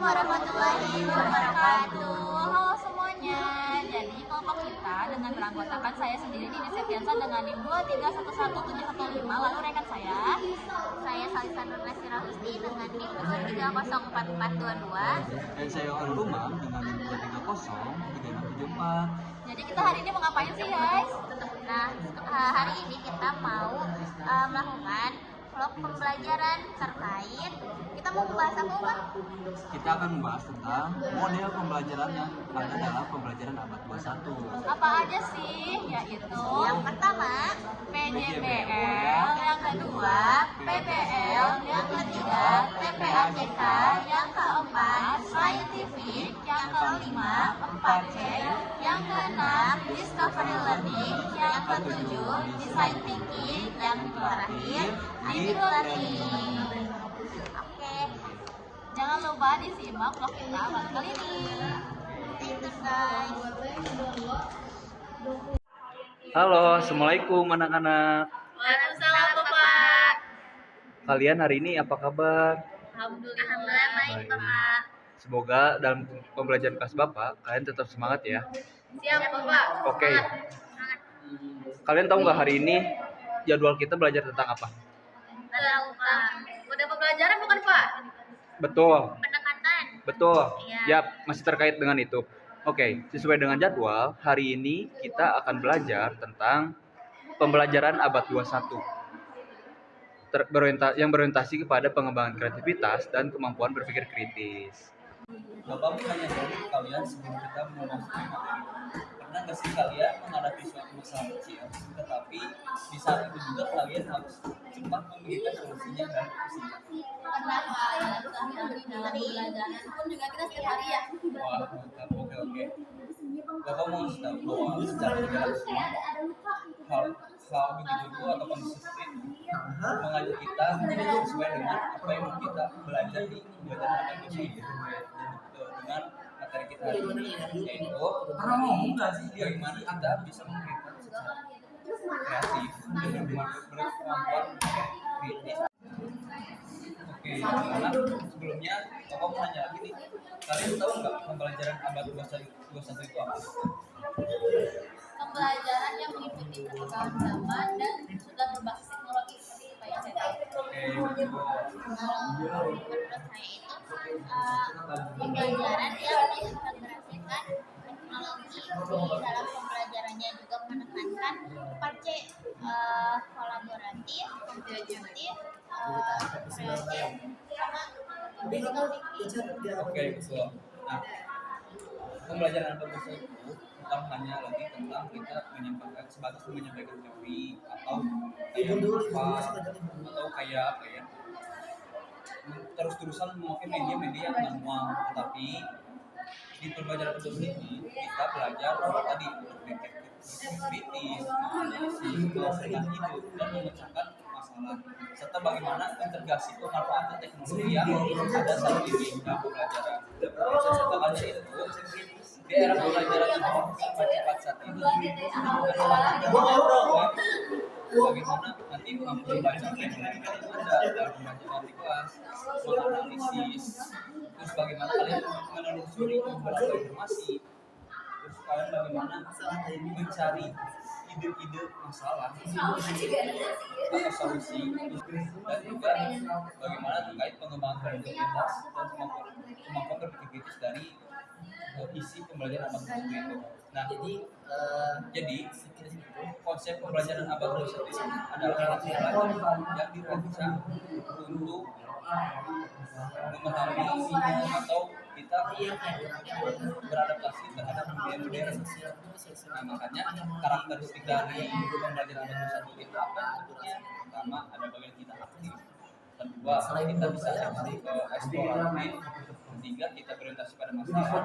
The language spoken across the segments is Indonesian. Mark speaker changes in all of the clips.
Speaker 1: warahmatullahi wabarakatuh. Halo semuanya. Jadi kelompok kita dengan beranggotakan saya sendiri Dini Septiansa dengan NIM 2311715. Lalu rekan saya Salisa Nurlasira Husni dengan NIM 3044422.
Speaker 2: Dan saya Orang Rumah dengan NIM 2303674.
Speaker 1: Jadi kita hari ini mau ngapain sih guys? Nah, hari ini kita mau melakukan vlog pembelajaran terkait, kita mau membahas apa Pak?
Speaker 2: Kita akan membahas tentang model pembelajaran yang ada dalam pembelajaran abad 21.
Speaker 1: Apa aja sih? Yaitu
Speaker 3: Yang pertama,
Speaker 1: PJBL, yang kedua PBL, yang ketiga TPACK, yang keempat scientific, yang kelima 4C, yang keenam discovery learning, yang ketujuh design thinking, yang terakhir deep learning. Oke, jangan lupa disimak vlog kita pada kali ini.
Speaker 3: stay tune guys.
Speaker 2: Halo, assalamualaikum anak-anak.
Speaker 1: Waalaikumsalam Bapak.
Speaker 2: Kalian hari ini apa kabar?
Speaker 1: Alhamdulillah baik Bapak.
Speaker 2: Semoga dalam pembelajaran kelas Bapak kalian tetap semangat ya.
Speaker 1: Siap Bapak.
Speaker 2: Oke. Kalian tahu nggak hari ini jadwal kita belajar tentang apa?
Speaker 1: Tahu Pak. Udah pembelajaran bukan Pak?
Speaker 2: Betul.
Speaker 1: Pendekatan.
Speaker 2: Betul.
Speaker 1: Iya.
Speaker 2: Yap, masih terkait dengan itu. Oke, sesuai dengan jadwal, hari ini kita akan belajar tentang pembelajaran abad 21. Yang berorientasi kepada pengembangan kreativitas dan kemampuan berpikir kritis.
Speaker 4: Bapak bertanya dari kalian sebelum kita memasuki materi. Pernah nggak sih kalian menghadapi suatu masalah kecil, tetapi di saat itu juga kalian harus cepat memikirkan solusinya dan singkat.
Speaker 1: Pernah Pak, dalam pembelajaran pun juga kita setiap hari ya.
Speaker 4: Wah, mantap. Oke. Bapak mau ngasih tahu bahwa secara tidak langsung hal begitu itu atau kondisi seperti itu mengajak kita sesuai dengan apa yang mau kita belajar di pembelajaran akademik ini dengan materi kita hari ini, yaitu bagaimana kita bisa memberikan secara kreatif dan berkemampuan kritis. Oke, karena sebelumnya Bapak mau nanya lagi nih, kalian tahu nggak pembelajaran abad 21 itu apa?
Speaker 1: Pembelajaran yang mengikuti perkembangan zaman dan sudah berbasis teknologi seperti apa yang saya tahu.
Speaker 4: Oke,
Speaker 3: Kalau menurut saya itu pembelajaran yang mengintegrasikan teknologi di dalam pembelajarannya, juga menekankan 4C, kolaboratif, kompetitif, kreatif, sama critical thinking.
Speaker 4: Oke, betul. Nah, pembelajaran abad 21 itu bukan hanya lagi tentang kita sebatas menyampaikan teori atau kayak apa ya, terus-terusan memakai media-media yang manual, tetapi di pembelajaran abad 21 ini kita belajar tadi berpikir kritis, menganalisis, melakukan hidup dan memecahkan masalah, serta bagaimana integrasi pemanfaatan teknologi yang ada saat ini dalam pembelajaran. Makanya itu di era pembelajaran yang cepat saat ini, bagaimana nanti mampu membaca teknologi itu ada dalam pembelajaran di kelas, menganalisis, terus bagaimana kalian menelusuri beberapa informasi, terus kalian bagaimana mencari ide-ide masalah atau solusi, dan juga bagaimana terkait pengembangan kreativitas dan kemampuan berpikir kritis dari isi pembelajaran abad 21 itu. Nah, jadi konsep pembelajaran abad 21 ini adalah pelajaran yang dirancang untuk memahami atau kita beradaptasi terhadap dunia modern. Nah, makanya karakteristik dari pembelajaran abad 21 itu apa? Pertama, ada bagian kita aktif. Kedua, kita bisa eksploratif. Ketiga, kita berorientasi pada masalah.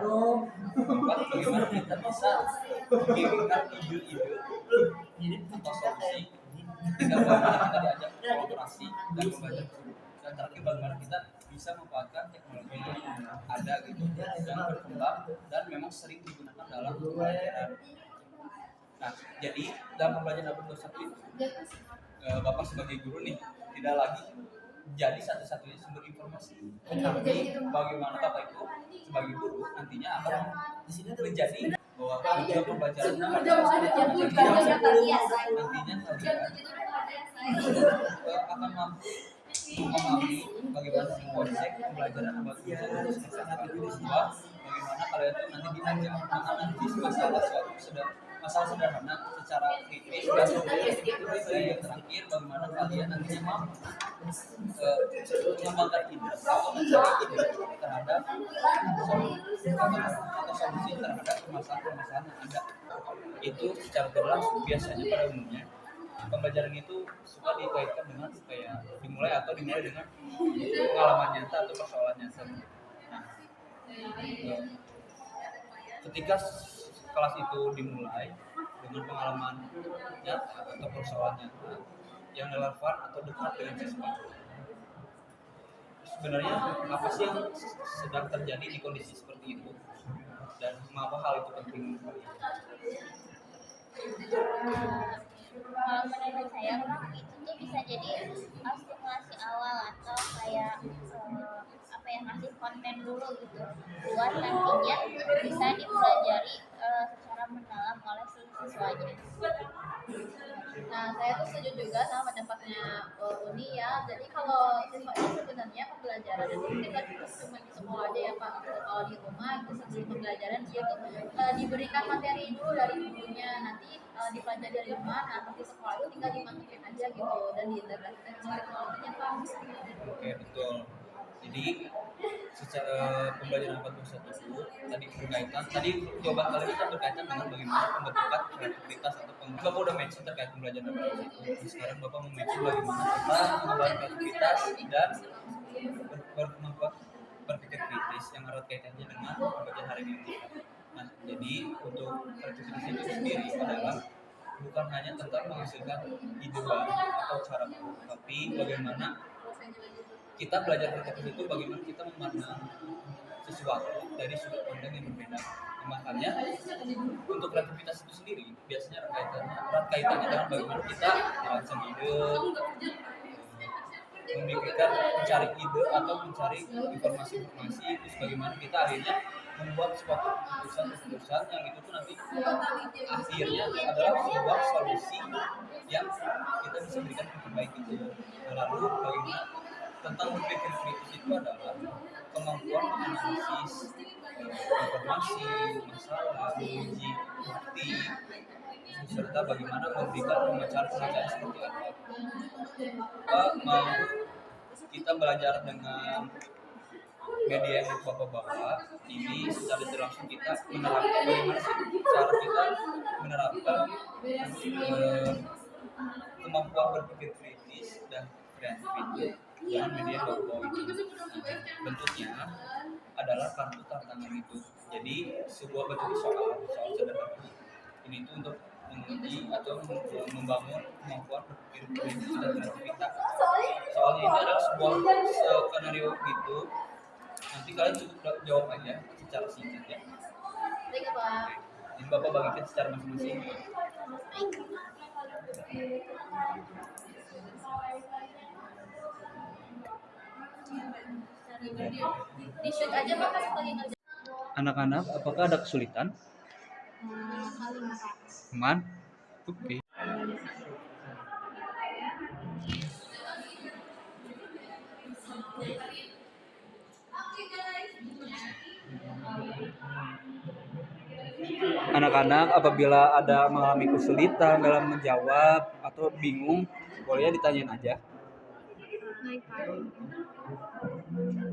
Speaker 4: Keempat, bagaimana kita bisa mengirimkan ide-ide atau solusi. Ketiga, bagaimana kita diajak kolaborasi dan membaca. Dan terakhir, bagaimana kita bisa memanfaatkan teknologi yang ada gitu, yang berkembang dan memang sering digunakan dalam pembelajaran. Nah, jadi dalam pembelajaran abad 21 itu Bapak sebagai guru nih tidak lagi jadi satu-satunya sumber informasi. Tapi bagaimana Bapak Ibu sebagai guru nantinya akan menjadi bahwa tujuan pembelajaran nantinya kalian akan mampu memahami bagaimana sih konsep pembelajaran bagaimana kalian tuh nanti diajak menganalisis masalah sederhana secara kritis dan yang terakhir bagaimana kalian nantinya mampu mengembangkan ide atau mencari ide terhadap solusi terhadap permasalahan yang ada. Itu secara berlangsung biasanya pada umumnya pembelajaran itu suka dikaitkan dengan kayak dimulai dengan pengalaman nyata atau persoalan nyata. Nah, ketika kelas itu dimulai dengan pengalaman nyata atau persoalan nyata yang relevan atau dekat dengan siswa, sebenarnya apa sih yang sedang terjadi di kondisi seperti itu dan mengapa hal itu penting?
Speaker 3: Kalau menurut saya Kak, itu tuh bisa jadi stimulasi awal atau kayak ngasih konten dulu gitu buat nantinya bisa dipelajari secara mendalam oleh si siswanya.
Speaker 1: Nah, saya tuh setuju juga sama pendapatnya Uni ya. Jadi kalau siswa ini sebenarnya pembelajaran itu tidak cuma di sekolah aja ya Pak. Kalau di rumah itu sebelum pembelajaran dia tuh diberikan materi dulu dari gurunya, nanti dipelajari dari rumah. Nah, nanti sekolah itu tinggal dimasukin aja gitu dan diintegrasikan sama teknologinya Pak.
Speaker 4: Oke, betul. Jadi secara pembelajaran 41 itu tadi jawaban kalian itu berkaitan dengan bagaimana pembentukan kreativitas atau Bapak udah mention terkait pembelajaran 41. Sekarang Bapak mau mention bagaimana kita mengembangkan kreativitas dan berkemampuan berpikir kritis yang erat kaitannya dengan pembelajaran hari ini. Nah, jadi untuk kreativitas itu sendiri adalah bukan hanya tentang menghasilkan ide baru atau cara baru, tapi bagaimana kita belajar kreatif itu bagaimana kita memandang sesuatu dari sudut pandang yang berbeda. Makanya untuk kreativitas itu sendiri biasanya erat kaitannya dengan bagaimana kita merancang ide, memikirkan mencari ide atau mencari informasi-informasi, terus bagaimana kita akhirnya membuat suatu keputusan yang itu tuh nanti akhirnya adalah sebuah solusi yang kita bisa berikan yang terbaik itu. Lalu bagaimana tentang berpikir kritis itu adalah kemampuan menganalisis informasi, masalah, menguji bukti, serta bagaimana memberikan pemecah-pemecahan seperti apa. Mau kita belajar dengan media yang Bapak bawa ini secara langsung kita menerapkan bagaimana sih cara kita menerapkan kemampuan berpikir kritis dan kreatif itu dengan media yang Bapak bawa itu. Bentuknya adalah kartu tantangan itu. Jadi sebuah bentuk soal sederhana ini itu untuk menguji atau membangun kemampuan berpikir kritis dan kreativitas. Soalnya itu adalah sebuah skenario gitu. Nanti kalian cukup jawab aja secara singkat ya.
Speaker 1: Baik Pak.
Speaker 4: Jadi Bapak bagikan secara masing-masing.
Speaker 1: Di shoot aja Pak pas lagi ngerjain.
Speaker 2: Anak-anak, apakah ada kesulitan? Aman? Oke. Anak-anak, apabila ada mengalami kesulitan dalam menjawab atau bingung, boleh ditanyain aja.
Speaker 1: Baik Pak.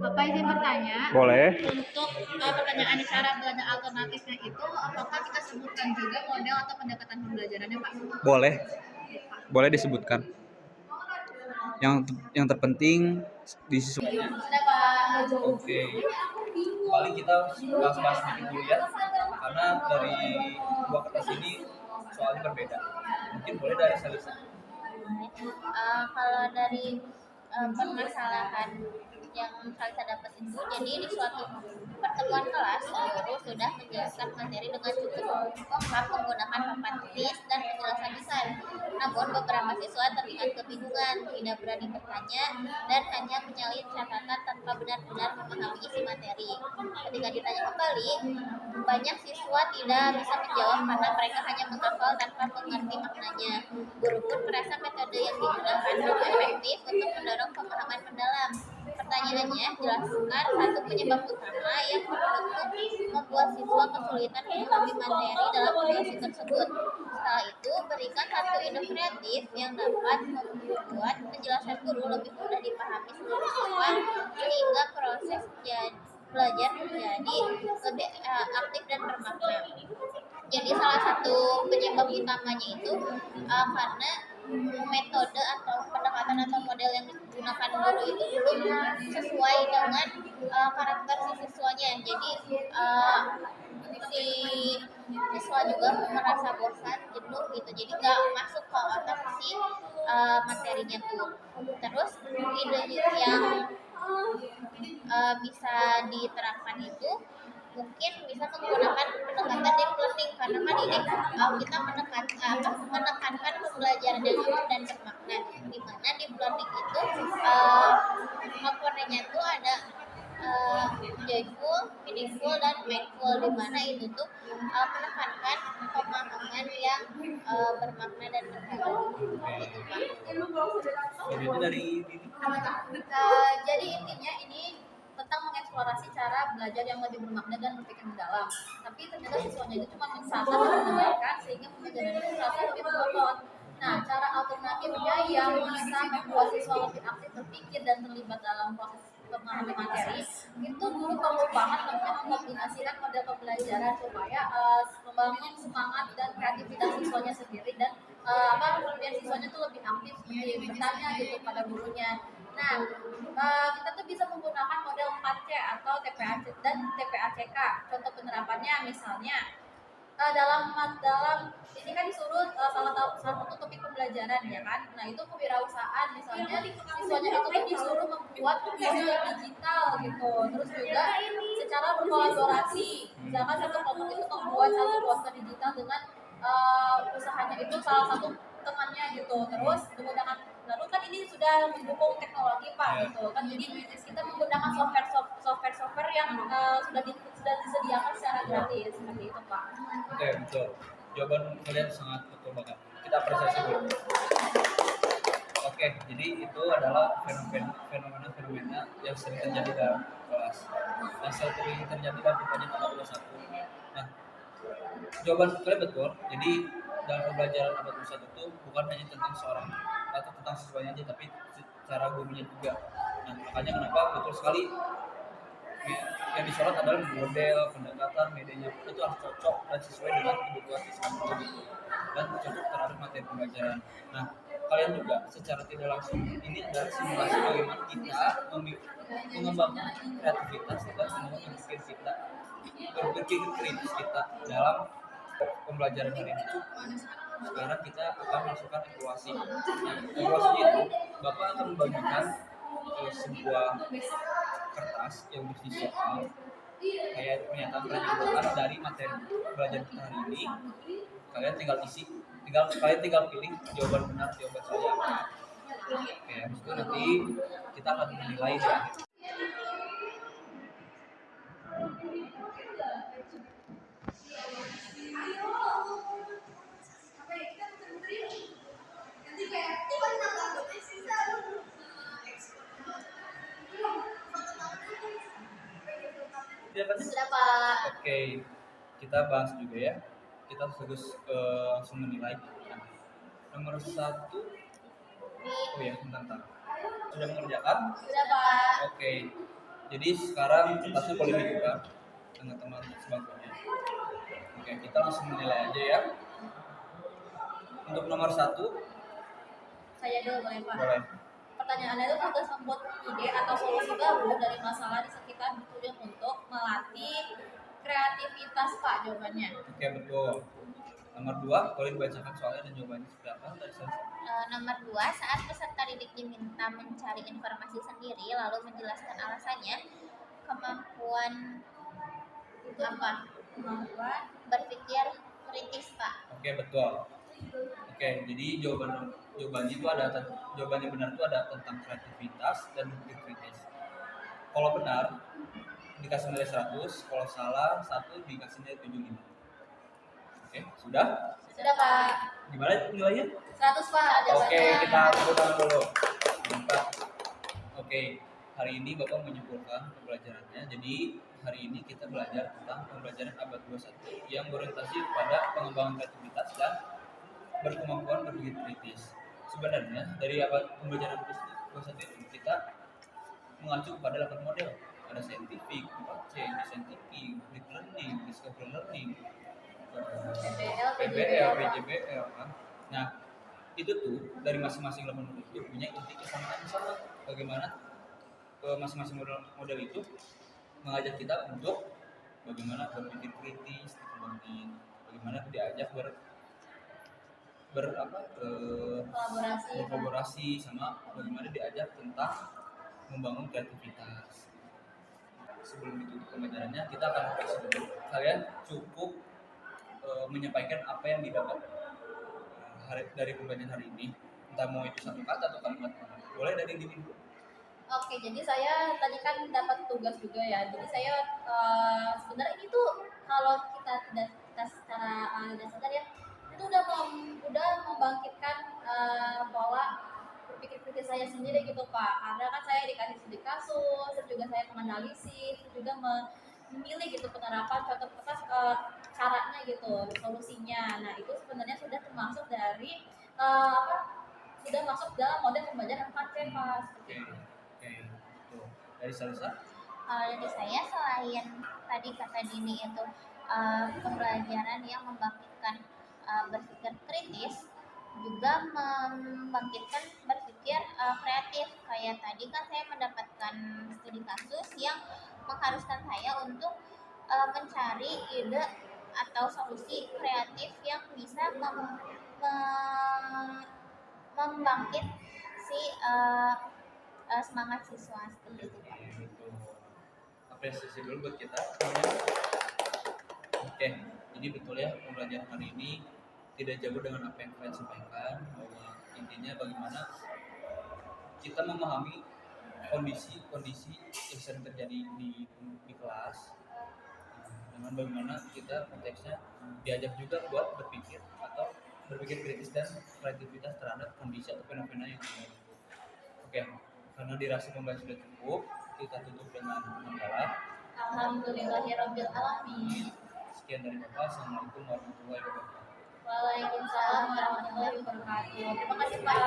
Speaker 1: Bapak izin bertanya.
Speaker 2: Boleh.
Speaker 1: Untuk pertanyaan cara belajar alternatifnya itu, apakah kita sebutkan juga model atau pendekatan pembelajarannya Pak?
Speaker 2: Boleh. Boleh disebutkan. Yang terpenting disesuaikan.
Speaker 1: Sudah Pak.
Speaker 4: Oke. Paling kita bahas sedikit dulu ya. Karena dari dua kertas ini soalnya berbeda. Mungkin boleh dari Salisa.
Speaker 3: Kalau dari permasalahan yang saya dapat itu, jadi di suatu pertemuan kelas guru sudah menjelaskan materi dengan cukup lengkap menggunakan papan tulis dan penjelasan desain. Namun beberapa siswa terlihat kebingungan, tidak berani bertanya, dan hanya menyalin catatan tanpa benar-benar memahami isi materi. Ketika ditanya kembali, banyak siswa tidak bisa menjawab karena mereka hanya menghafal tanpa mengerti maknanya. Guru pun merasa metode yang digunakan lebih efektif untuk mendorong pemahaman mendalam. Pertanyaannya, jelaskan satu penyebab utama yang menurutmu membuat siswa kesulitan memahami materi dalam situasi tersebut. Setelah itu, berikan satu ide kreatif yang dapat membuat penjelasan guru lebih mudah dipahami seluruh siswa sehingga proses belajar menjadi lebih aktif dan bermakna. Jadi salah satu penyebab utamanya itu karena metode atau pendekatan atau model yang digunakan guru itu belum sesuai dengan karakter si siswanya. Jadi si siswa juga merasa bosan, jenuh gitu. Jadi nggak masuk ke otak si materinya tuh. Terus ide yang bisa diterapkan itu mungkin bisa menggunakan pendekatan deep learning karena kan ini kita menekankan pembelajaran yang aktif dan bermakna, di mana deep learning itu komponennya itu ada joyful, meaningful, dan mindful, di mana itu tuh menekankan pemahaman yang bermakna dan bermakna gitu Pak.
Speaker 4: Jadi dari ini
Speaker 1: Jadi intinya ini tentang mengeksplorasi cara belajar yang lebih bermakna dan berpikir mendalam. Tapi ternyata siswanya itu cuma mensasar dan mendengarkan sehingga pembelajaran itu terasa lebih monoton. Nah, cara alternatifnya yang bisa membuat siswa lebih aktif berpikir dan terlibat dalam proses memahami materi itu guru perlu banget namanya mengkombinasikan model pembelajaran supaya membangun semangat dan kreativitas siswanya sendiri dan biar siswanya tuh lebih aktif seperti bertanya gitu pada gurunya. Nah, kita tuh bisa menggunakan model 4C atau TPAC dan TPACK. Contoh penerapannya misalnya dalam ini kan disuruh salah satu topik pembelajaran ya kan. Nah itu kewirausahaan misalnya siswanya itu kan disuruh membuat poster digital gitu. Terus juga secara berkolaborasi, misalkan satu kelompok itu membuat satu poster digital dengan usahanya itu salah satu temannya gitu. Terus menggunakan lalu kan ini sudah mendukung teknologi Pak gitu kan. Jadi kita menggunakan software yang sudah disediakan secara gratis seperti itu Pak.
Speaker 4: oke betul. Jawaban kalian sangat betul banget. Kita apresiasi dulu. Oke, jadi itu adalah fenomena yang sering terjadi dalam kelas. Yang sering terjadi dalam pertanyaan abad 21. Nah, jawaban kalian betul. Jadi dalam pembelajaran abad 21 itu bukan hanya tentang seorang atau tentang siswanya aja, tapi secara gurunya juga. Nah, makanya kenapa betul sekali yang disorot adalah model, pendekatan, medianya itu harus cocok dan sesuai dengan kebutuhan siswa itu dan cocok terhadap materi pembelajaran. Nah, kalian juga secara tidak langsung ini adalah simulasi bagaimana kita mengembangkan kreativitas dan mengembangkan berpikir kritis kita dalam pembelajaran hari ini. Sekarang kita akan melakukan evaluasi. Nah, evaluasinya itu Bapak akan membagikan sebuah kertas yang berisi soal kayak pernyataan dari materi belajar kita hari ini. Kalian tinggal pilih jawaban benar, jawaban saya apa. Oke, habis itu nanti kita akan menilai ya.
Speaker 1: Berapa?
Speaker 4: Oke, kita bahas juga ya. Kita terus langsung menilai. Nomor 1, oh ya, bentar. Sudah mengerjakan?
Speaker 1: Sudah Pak.
Speaker 4: Oke, jadi sekarang kertasnya boleh dibuka dengan teman sebagainya. Oke, kita langsung menilai aja ya. Untuk nomor 1,
Speaker 1: Saya dulu boleh Pak.
Speaker 4: boleh.
Speaker 1: Pertanyaannya itu tugas membuat ide atau solusi baru dari masalah di sekitar tujuan untuk melatih kreativitas Pak jawabannya.
Speaker 4: Oke, betul. Nomor 2, boleh dibacakan soalnya dan jawabannya seperti apa dari saya.
Speaker 3: Nomor 2, saat peserta didik diminta mencari informasi sendiri lalu menjelaskan alasannya, kemampuan berpikir kritis Pak.
Speaker 4: Oke, betul. Oke, jadi jawabannya itu ada jawabannya benar itu ada tentang kreativitas dan berpikir kritis. Kalau benar dikasih nilai 100, kalau salah satu dikasih nilai 75. Oke, sudah?
Speaker 1: Sudah Pak.
Speaker 4: Gimana nilainya?
Speaker 1: 100 Pak
Speaker 4: Oke,
Speaker 1: jawabannya.
Speaker 4: kita tepuk tangan dulu. Mantap. Oke, hari ini Bapak menyimpulkan pembelajarannya. Jadi, hari ini kita belajar tentang pembelajaran abad 21 yang berorientasi pada pengembangan kreativitas dan berkemampuan berpikir kritis. Sebenarnya, dari abad pembelajaran 21 itu kita mengacu pada 8 model. Ada scientific, 4C, design thinking, deep learning, discovery learning,
Speaker 1: PBL,
Speaker 4: PBL, PJBL kan. Nah, itu tuh dari masing-masing 8 model itu punya inti kesamaan yang sama. Bagaimana masing-masing model itu mengajak kita untuk bagaimana berpikir kritis, dikembangin, bagaimana diajak
Speaker 1: kolaborasi.
Speaker 4: berkolaborasi sama bagaimana diajak tentang membangun kreativitas. Sebelum ditutup pembelajarannya, kita akan refleksi dulu. Kalian cukup menyampaikan apa yang didapat dari pembelajaran hari ini, entah mau itu satu kata atau kalimat. Boleh dari diri dulu.
Speaker 1: Oke, jadi saya tadi kan dapat tugas juga ya. Jadi saya sebenarnya ini tuh kalau kita secara tidak sadar ya, itu udah membangkitkan pola berpikir kritis saya sendiri gitu Pak. Karena kan saya dikasih studi kasus, terus juga saya menganalisis, terus juga memilih gitu penerapan contoh caranya gitu, solusinya. Nah itu sebenarnya sudah termasuk dari sudah masuk dalam model pembelajaran 4C Pak.
Speaker 4: Oke, betul. Dari Salisa?
Speaker 3: Dari saya selain tadi kata Dini itu pembelajaran yang membangkitkan berpikir kritis, juga membangkitkan berpikir kreatif. Kayak tadi kan saya mendapatkan studi kasus yang mengharuskan saya untuk mencari ide atau solusi kreatif yang bisa membangkit si semangat siswa seperti itu Pak.
Speaker 4: Betul. Apresiasi dulu buat kita semuanya. Oke, jadi betul ya pembelajaran hari ini tidak jauh dengan apa yang kalian sampaikan, bahwa intinya bagaimana kita memahami kondisi yang sering terjadi di kelas, dengan bagaimana kita konteksnya diajak juga buat berpikir atau berpikir kritis dan kreativitas terhadap kondisi atau fenomena yang ada. Oke, karena dirasa pembelajaran sudah cukup, kita tutup dengan hamdalah.
Speaker 1: Alhamdulillahirabbil alamin.
Speaker 4: Sekian dari Bapak. Assalamualaikum warahmatullahi wabarakatuh.
Speaker 1: Waalaikumsalam warahmatullahi wabarakatuh. Terima kasih Pak.